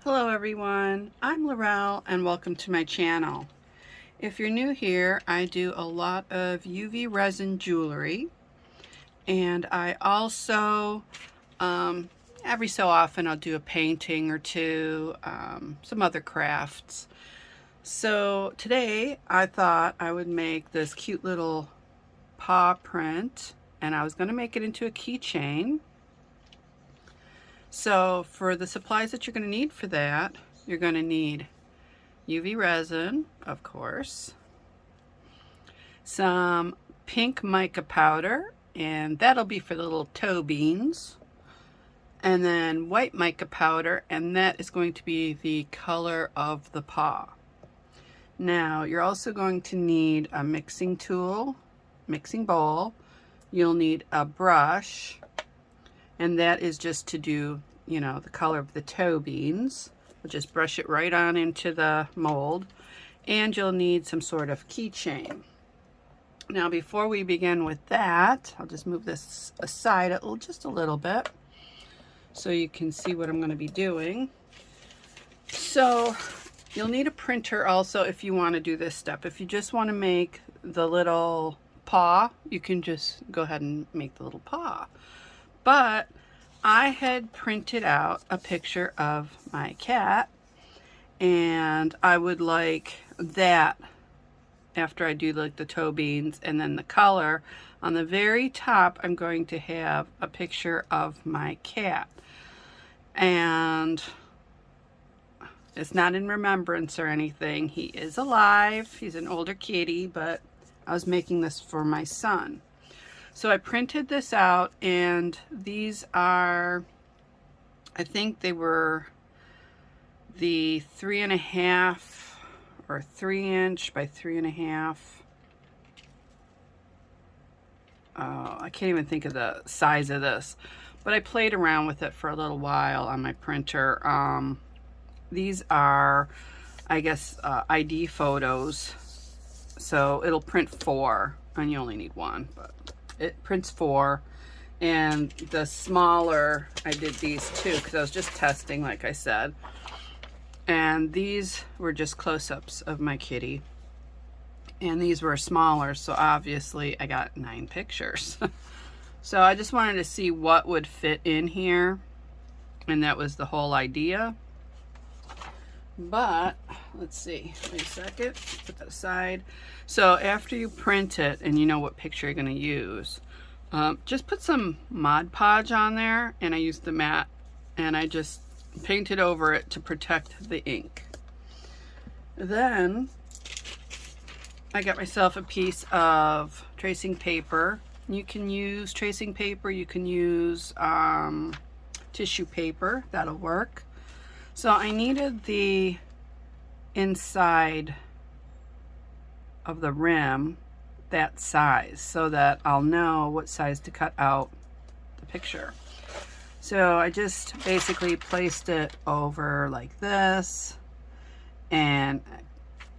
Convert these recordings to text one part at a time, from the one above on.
Hello everyone, I'm Laurel and welcome to my channel. If you're new here, I do a lot of UV resin jewelry, and I also every so often I'll do a painting or two, some other crafts. So today I thought I would make this cute little paw print, and I was going to make it into a keychain. So for the supplies that you're going to need for that, you're going to need UV resin, of course, some pink mica powder, and that'll be for the little toe beans, and then white mica powder, and that is going to be the color of the paw. Now you're also going to need a mixing tool, mixing bowl. You'll need a brush, and that is just to do, you know, the color of the toe beans. We'll just brush it right on into the mold. And you'll need some sort of keychain. Now before we begin with that, I'll just move this aside just a little bit so you can see what I'm going to be doing. So you'll need a printer also if you want to do this step. If you just want to make the little paw, you can just go ahead and make the little paw. But I had printed out a picture of my cat, and I would like that after I do like the toe beans, and then the color on the very top I'm going to have a picture of my cat. And it's not in remembrance or anything. He is alive. He's an older kitty, but I was making this for my son. So I printed this out, and these are, I think they were the 3.5 or 3" by 3.5. I can't even think of the size of this, but I played around with it for a little while on my printer. These are, I guess, ID photos, so it'll print 4, and you only need 1, but it prints 4. And the smaller, I did these too because I was just testing, like I said, and these were just close-ups of my kitty, and these were smaller, so obviously I got 9 pictures. So I just wanted to see what would fit in here, and that was the whole idea. But let's see, wait a second, put that aside. So after you print it and you know what picture you're going to use, just put some Mod Podge on there, and I used the matte, and I just painted over it to protect the ink. Then I got myself a piece of tracing paper. You can use tracing paper, you can use tissue paper, that'll work. So I needed the inside of the rim that size so that I'll know what size to cut out the picture. So I just basically placed it over like this, and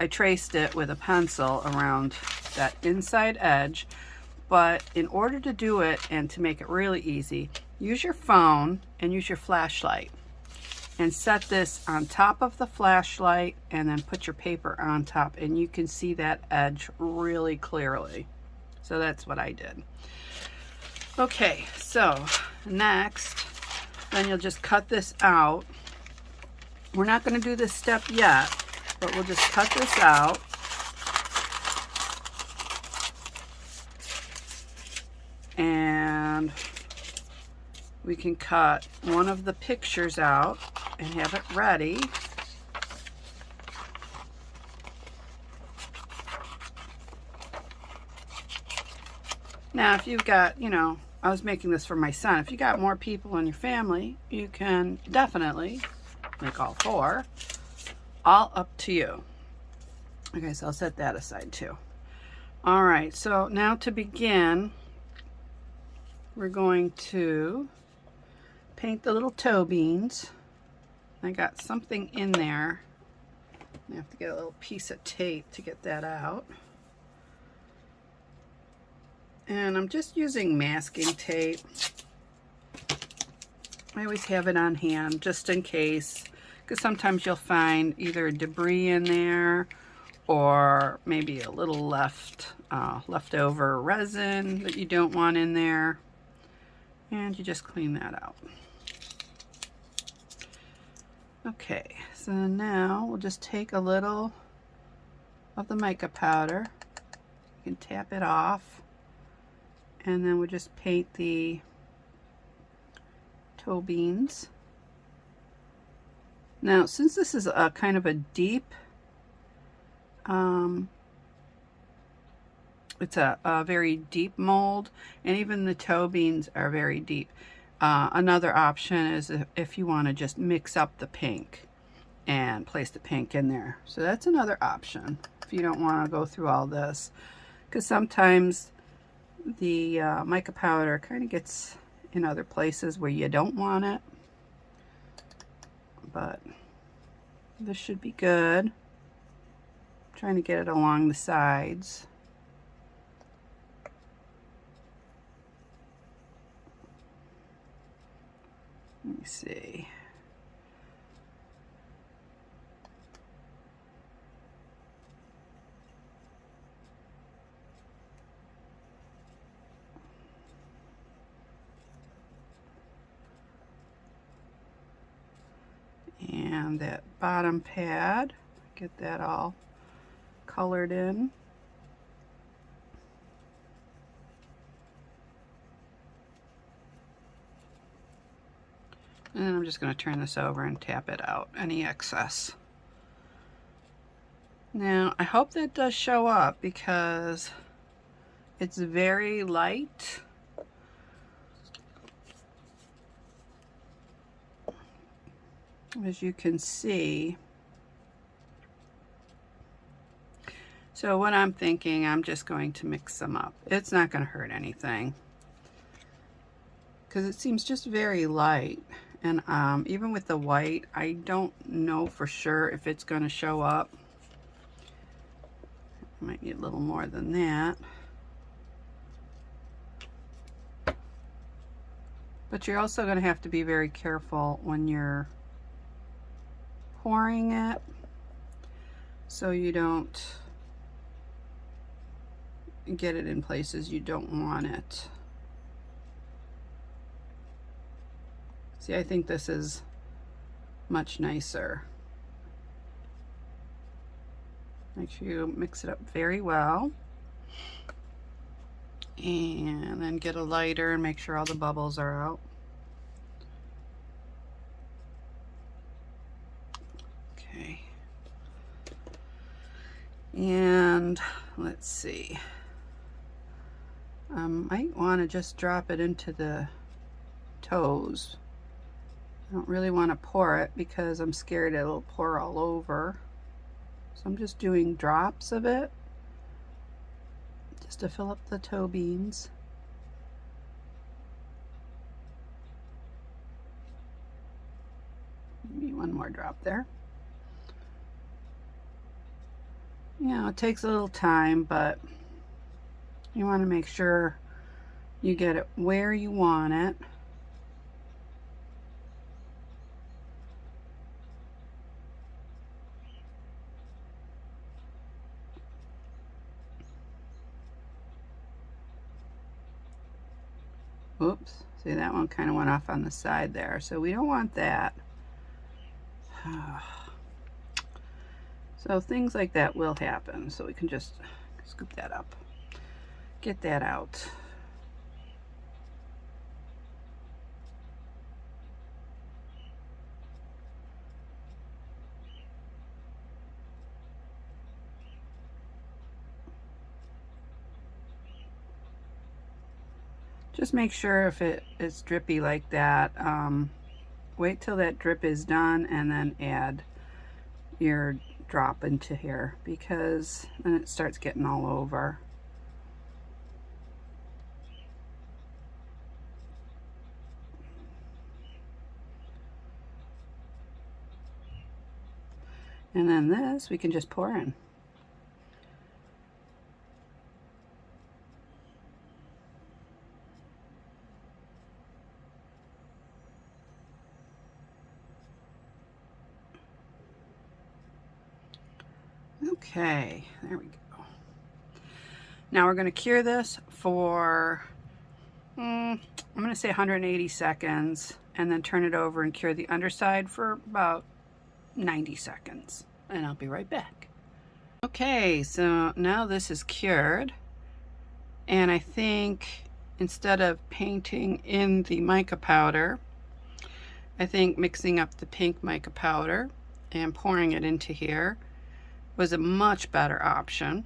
I traced it with a pencil around that inside edge. But in order to do it and to make it really easy, use your phone and use your flashlight, and set this on top of the flashlight, and then put your paper on top, and you can see that edge really clearly. So that's what I did. Okay, so next, then you'll just cut this out. We're not going to do this step yet, but we'll just cut this out. And we can cut one of the pictures out and have it ready. Now, if you've got, you know, I was making this for my son. If you got more people in your family, you can definitely make all 4. All up to you. Okay, so I'll set that aside too. All right, so now to begin, we're going to paint the little toe beans. I got something in there. I have to get a little piece of tape to get that out. And I'm just using masking tape. I always have it on hand just in case, because sometimes you'll find either debris in there or maybe a little leftover resin that you don't want in there, and you just clean that out. Okay, so now we'll just take a little of the mica powder. You can tap it off, and then we'll just paint the toe beans. Now, since this is a kind of a deep, it's a very deep mold, and even the toe beans are very deep. Another option is if you want to just mix up the pink and place the pink in there. So that's another option if you don't want to go through all this, because sometimes the mica powder kind of gets in other places where you don't want it. But this should be good. I'm trying to get it along the sides. Let me see. And that bottom pad, get that all colored in. And then I'm just going to turn this over and tap it out, any excess. Now, I hope that does show up because it's very light. As you can see. So what I'm thinking, I'm just going to mix them up. It's not going to hurt anything because it seems just very light. And even with the white, I don't know for sure if it's going to show up. Might need a little more than that. But you're also going to have to be very careful when you're pouring it, so you don't get it in places you don't want it. See, I think this is much nicer. Make sure you mix it up very well. And then get a lighter and make sure all the bubbles are out. Okay. And let's see. I might want to just drop it into the toes. I don't really want to pour it because I'm scared it'll pour all over. So I'm just doing drops of it just to fill up the toe beans. Maybe one more drop there. You know, it takes a little time, but you want to make sure you get it where you want it. Oops, see, that one kind of went off on the side there, so we don't want that. So things like that will happen, so we can just scoop that up, get that out. Just make sure if it's drippy like that, wait till that drip is done and then add your drop into here, because then it starts getting all over. And then this we can just pour in. Okay, there we go. Now we're going to cure this for, I'm going to say 180 seconds, and then turn it over and cure the underside for about 90 seconds. And I'll be right back. Okay, so now this is cured. And I think instead of painting in the mica powder, I think mixing up the pink mica powder and pouring it into here was a much better option.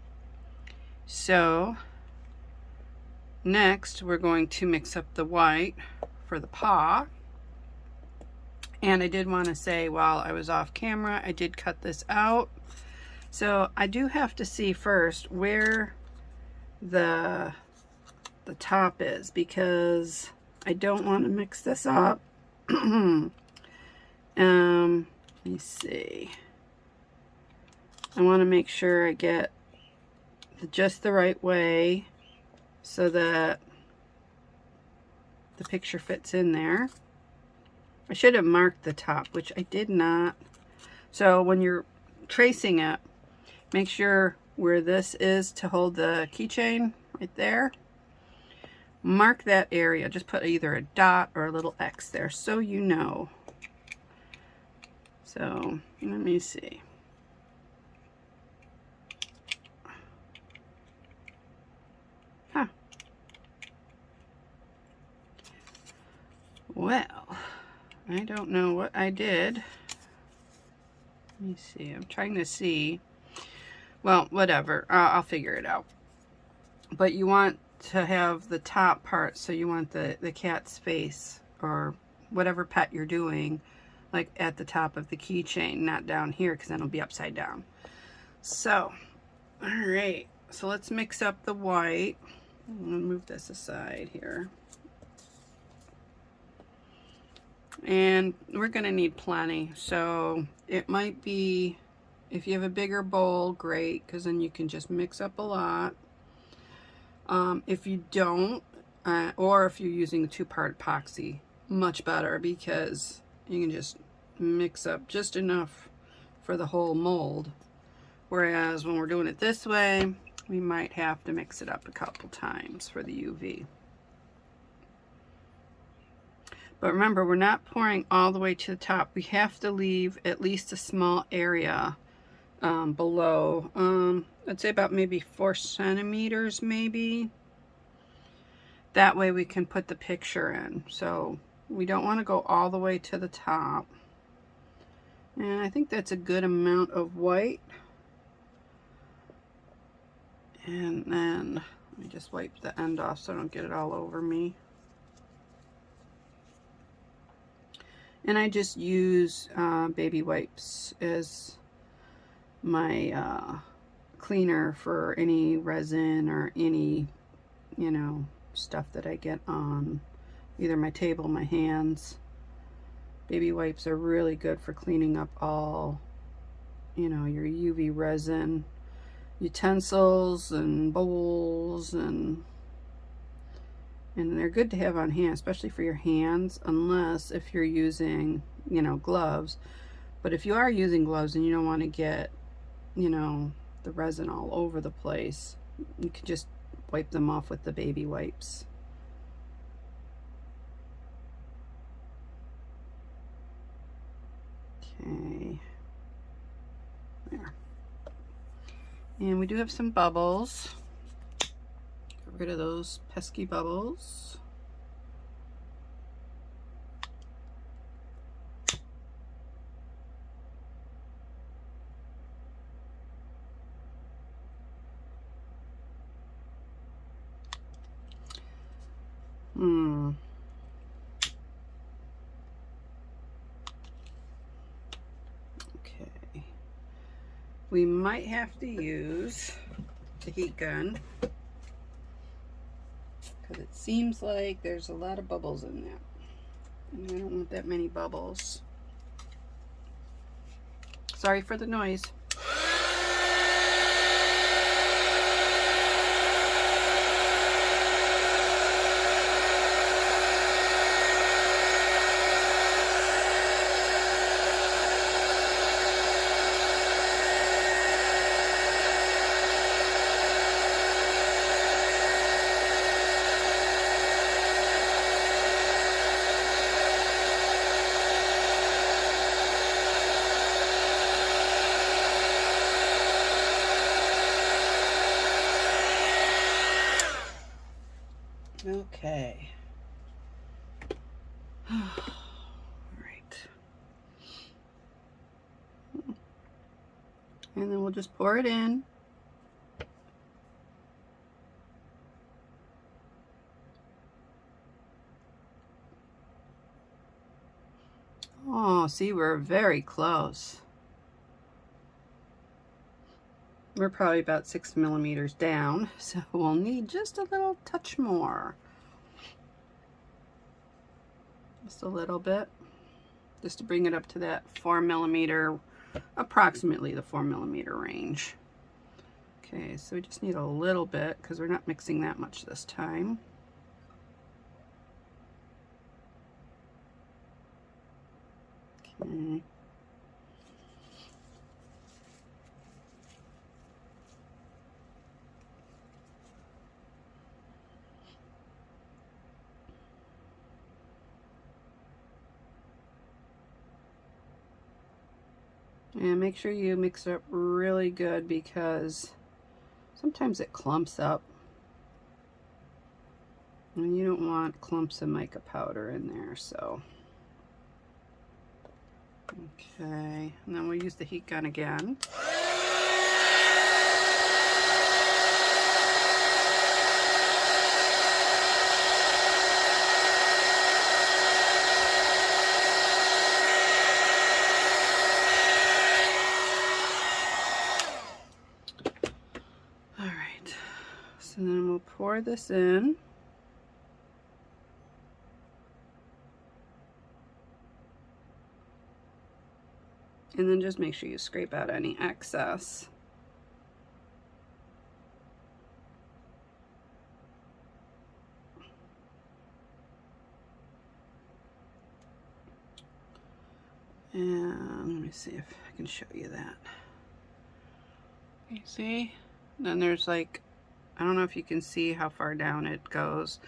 So next we're going to mix up the white for the paw. And I did want to say, while I was off camera, I did cut this out. So I do have to see first where the top is, because I don't want to mix this up. Let me see. I want to make sure I get just the right way so that the picture fits in there. I should have marked the top, which I did not. So when you're tracing it, make sure where this is to hold the keychain, right there. Mark that area. Just put either a dot or a little X there so you know. So let me see. Huh. Well, I don't know what I did. Let me see. I'm trying to see. Well, whatever. I'll figure it out. But you want to have the top part, so you want the cat's face or whatever pet you're doing, like at the top of the keychain, not down here, because then it'll be upside down. So, all right. So let's mix up the white. I'm gonna move this aside here. And we're gonna need plenty. So it might be, if you have a bigger bowl, great, because then you can just mix up a lot. If you don't, or if you're using a 2-part epoxy, much better, because you can just mix up just enough for the whole mold. Whereas when we're doing it this way, we might have to mix it up a couple times for the UV. But remember, we're not pouring all the way to the top. We have to leave at least a small area below. I'd say about maybe 4 centimeters, maybe. That way we can put the picture in. So we don't want to go all the way to the top. And I think that's a good amount of white. And then let me just wipe the end off so I don't get it all over me. And I just use baby wipes as my cleaner for any resin or any, you know, stuff that I get on either my table, my hands. Baby wipes are really good for cleaning up all, you know, your UV resin, utensils and bowls, and they're good to have on hand, especially for your hands, unless if you're using, you know, gloves. But if you are using gloves and you don't want to get, you know, the resin all over the place, you can just wipe them off with the baby wipes. Okay, there. And we do have some bubbles. Get rid of those pesky bubbles. Okay. We might have to use the heat gun, because it seems like there's a lot of bubbles in that. And I don't want that many bubbles. Sorry for the noise. Okay. All right. And then we'll just pour it in. Oh, see, we're very close. We're probably about 6 millimeters down, so we'll need just a little touch more. Just a little bit, just to bring it up to that 4 millimeter, approximately the 4 millimeter range. Okay, so we just need a little bit because we're not mixing that much this time. Okay. And make sure you mix it up really good because sometimes it clumps up. And you don't want clumps of mica powder in there, so. Okay, and then we'll use the heat gun again. All right, so then we'll pour this in. And then just make sure you scrape out any excess. And let me see if I can show you that. You see? Then there's like, I don't know if you can see how far down it goes,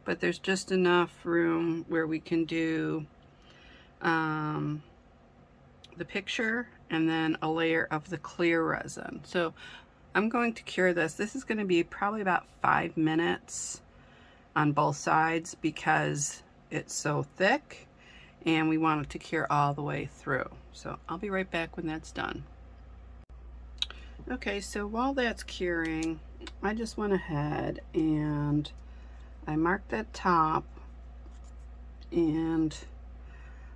but there's just enough room where we can do the picture and then a layer of the clear resin. So I'm going to cure this. This is going to be probably about 5 minutes on both sides because it's so thick and we want it to cure all the way through. So I'll be right back when that's done. Okay, so while that's curing, I just went ahead and I marked that top, and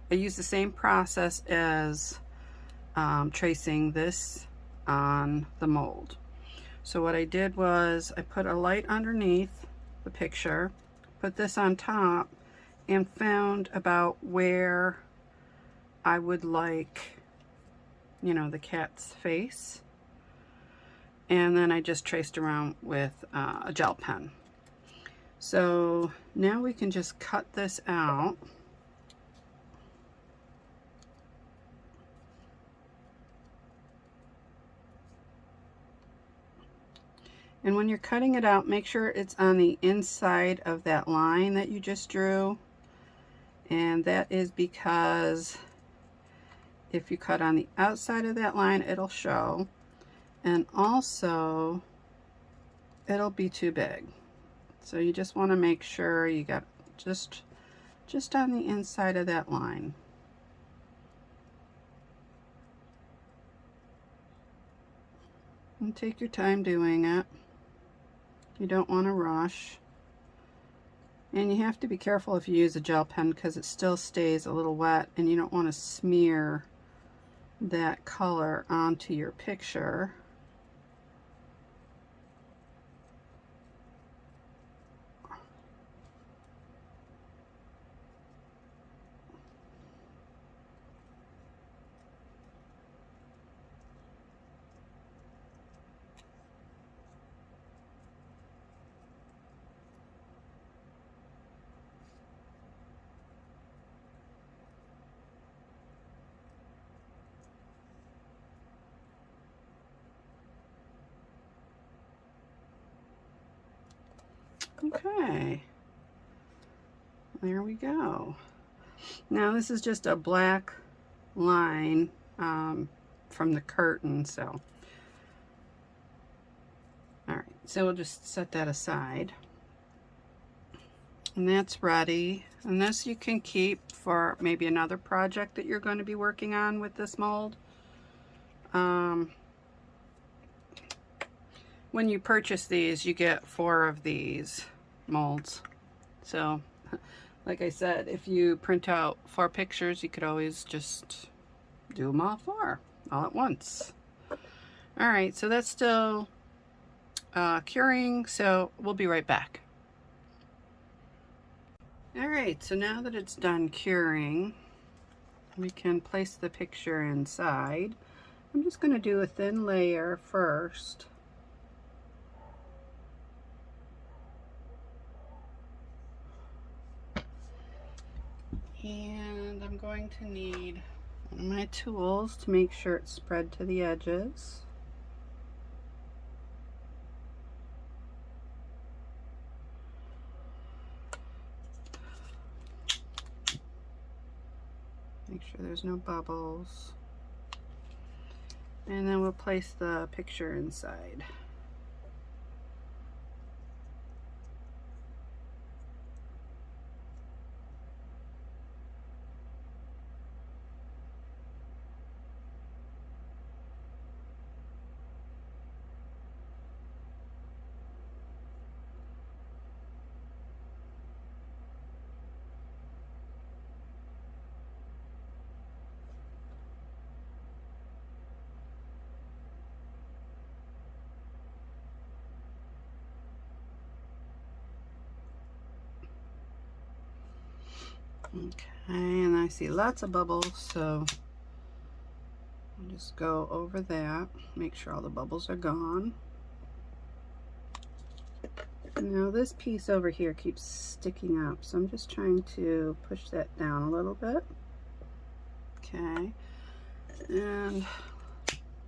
I used the same process as tracing this on the mold. So what I did was I put a light underneath the picture, put this on top, and found about where I would like, you know, the cat's face. And then I just traced around with a gel pen. So now we can just cut this out. And when you're cutting it out, make sure it's on the inside of that line that you just drew. And that is because if you cut on the outside of that line, it'll show. And also, it'll be too big. So you just want to make sure you got just on the inside of that line. And take your time doing it. You don't want to rush. And you have to be careful if you use a gel pen because it still stays a little wet and you don't want to smear that color onto your picture. Okay, there we go. Now this is just a black line from the curtain, so all right, so we'll just set that aside. And that's ready. And this you can keep for maybe another project that you're going to be working on with this mold. When you purchase these, you get 4 of these molds. So, like I said, if you print out 4 pictures, you could always just do them all 4 all at once. All right, so that's still curing, so we'll be right back. All right, so now that it's done curing, we can place the picture inside. I'm just going to do a thin layer first. And I'm going to need one of my tools to make sure it's spread to the edges. Make sure there's no bubbles. And then we'll place the picture inside. Okay, and I see lots of bubbles, so I'll just go over that, make sure all the bubbles are gone. Now this piece over here keeps sticking up, so I'm just trying to push that down a little bit. Okay, and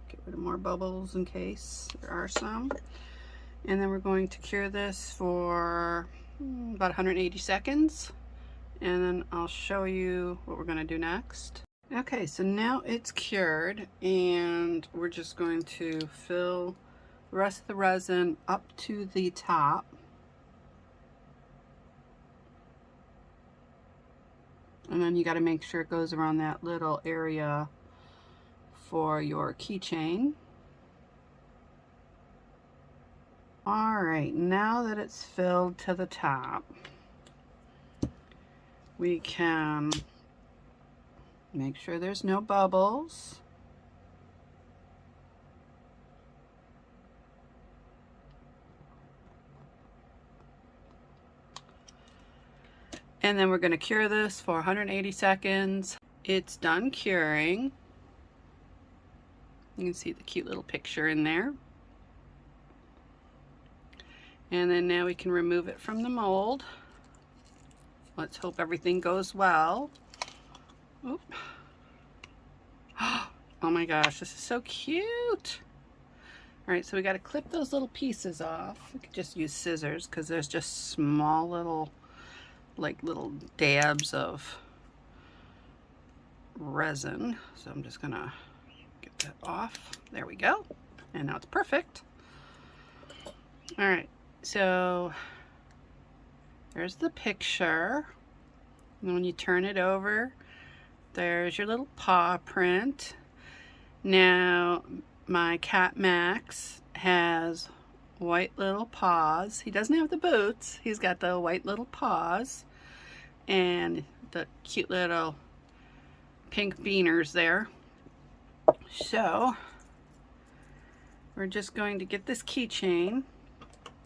get rid of more bubbles in case there are some. And then we're going to cure this for about 180 seconds. And then I'll show you what we're going to do next. Okay, so now it's cured, and we're just going to fill the rest of the resin up to the top. And then you got to make sure it goes around that little area for your keychain. All right, now that it's filled to the top, we can make sure there's no bubbles. And then we're going to cure this for 180 seconds. It's done curing. You can see the cute little picture in there. And then now we can remove it from the mold. Let's hope everything goes well. Oop. Oh my gosh, this is so cute. All right, so we got to clip those little pieces off. We could just use scissors because there's just small little, like little dabs of resin. So I'm just gonna get that off. There we go. And now it's perfect. All right, so there's the picture. And when you turn it over, there's your little paw print. Now, my cat Max has white little paws. He doesn't have the boots. He's got the white little paws and the cute little pink beaners there. So, we're just going to get this keychain.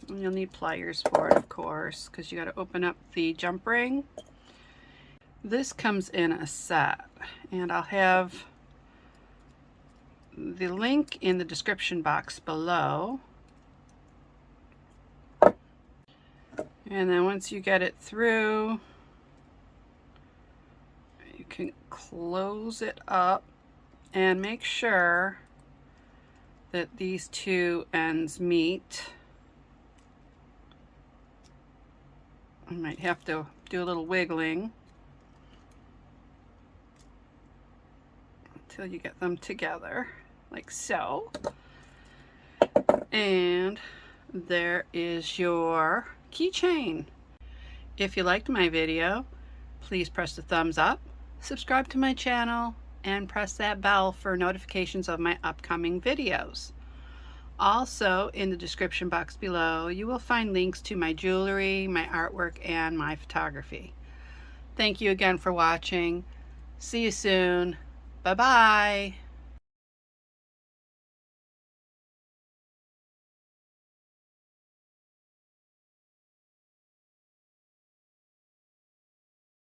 You'll need pliers for it, of course, because you got to open up the jump ring. This comes in a set, and I'll have the link in the description box below. And then once you get it through, you can close it up and make sure that these two ends meet. I might have to do a little wiggling until you get them together, like so. And there is your keychain. If you liked my video, please press the thumbs up, subscribe to my channel, and press that bell for notifications of my upcoming videos. Also, in the description box below, you will find links to my jewelry, my artwork, and my photography. Thank you again for watching. See you soon. Bye-bye.